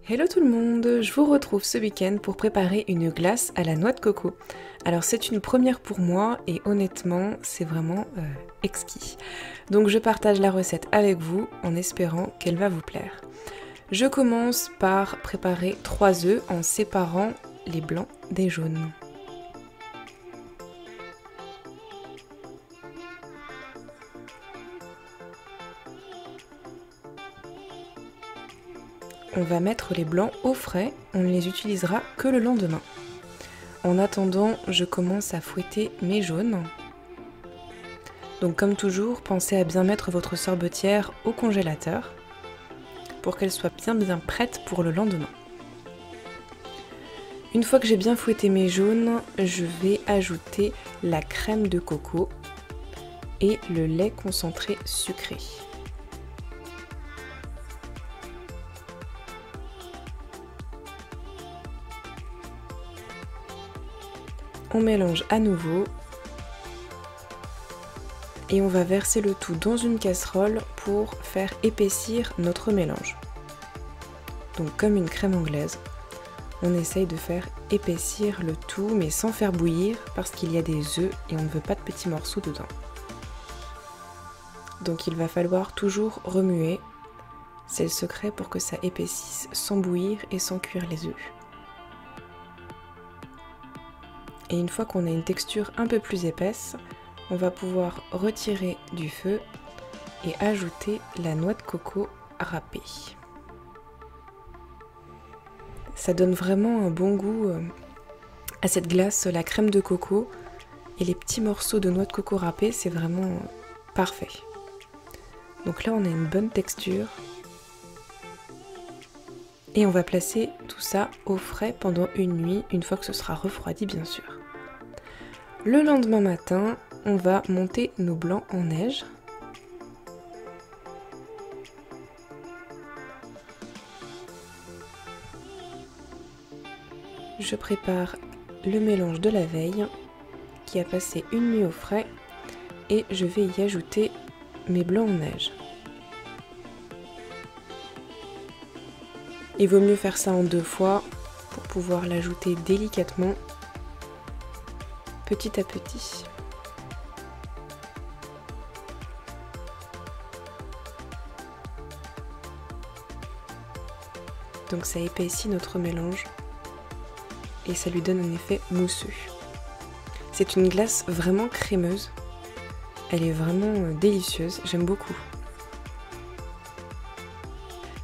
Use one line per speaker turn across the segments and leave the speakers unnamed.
Hello tout le monde, je vous retrouve ce week-end pour préparer une glace à la noix de coco. Alors c'est une première pour moi et honnêtement c'est vraiment exquis. Donc je partage la recette avec vous en espérant qu'elle va vous plaire. Je commence par préparer 3 œufs en séparant les blancs des jaunes. On va mettre les blancs au frais, on ne les utilisera que le lendemain. En attendant, je commence à fouetter mes jaunes. Donc comme toujours, pensez à bien mettre votre sorbetière au congélateur pour qu'elle soit bien prête pour le lendemain. Une fois que j'ai bien fouetté mes jaunes, je vais ajouter la crème de coco et le lait concentré sucré. On mélange à nouveau et on va verser le tout dans une casserole pour faire épaissir notre mélange. Donc comme une crème anglaise, on essaye de faire épaissir le tout mais sans faire bouillir parce qu'il y a des œufs et on ne veut pas de petits morceaux dedans. Donc il va falloir toujours remuer, c'est le secret pour que ça épaississe sans bouillir et sans cuire les œufs. Et une fois qu'on a une texture un peu plus épaisse, on va pouvoir retirer du feu et ajouter la noix de coco râpée. Ça donne vraiment un bon goût à cette glace, la crème de coco et les petits morceaux de noix de coco râpée, c'est vraiment parfait. Donc là on a une bonne texture et on va placer tout ça au frais pendant une nuit, une fois que ce sera refroidi bien sûr. Le lendemain matin, on va monter nos blancs en neige. Je prépare le mélange de la veille qui a passé une nuit au frais et je vais y ajouter mes blancs en neige. Il vaut mieux faire ça en 2 fois pour pouvoir l'ajouter délicatement petit à petit. Donc ça épaissit notre mélange et ça lui donne un effet mousseux. C'est une glace vraiment crémeuse. Elle est vraiment délicieuse, j'aime beaucoup.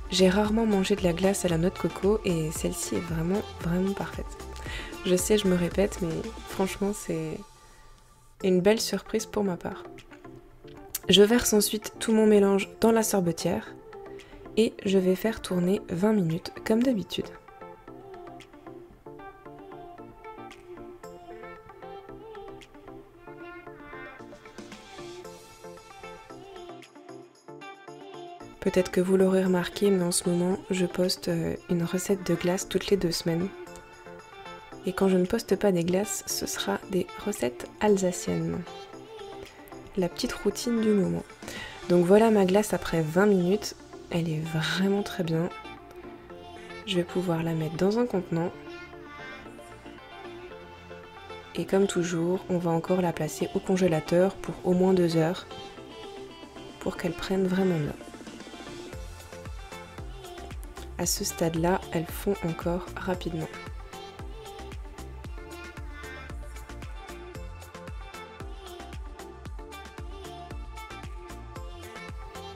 J'ai rarement mangé de la glace à la noix de coco et celle-ci est vraiment parfaite. Je sais, je me répète, mais franchement, c'est une belle surprise pour ma part. Je verse ensuite tout mon mélange dans la sorbetière et je vais faire tourner 20 minutes comme d'habitude. Peut-être que vous l'aurez remarqué, mais en ce moment, je poste une recette de glace toutes les 2 semaines. Et quand je ne poste pas des glaces, ce sera des recettes alsaciennes. La petite routine du moment. Donc voilà ma glace après 20 minutes. Elle est vraiment très bien. Je vais pouvoir la mettre dans un contenant. Et comme toujours, on va encore la placer au congélateur pour au moins 2 heures. Pour qu'elle prenne vraiment bien. À ce stade-là, elles fond encore rapidement.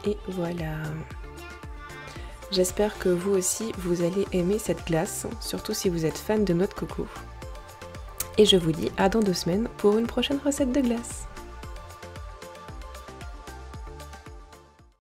Et voilà. J'espère que vous aussi, vous allez aimer cette glace, surtout si vous êtes fan de noix de coco. Et je vous dis à dans 2 semaines pour une prochaine recette de glace.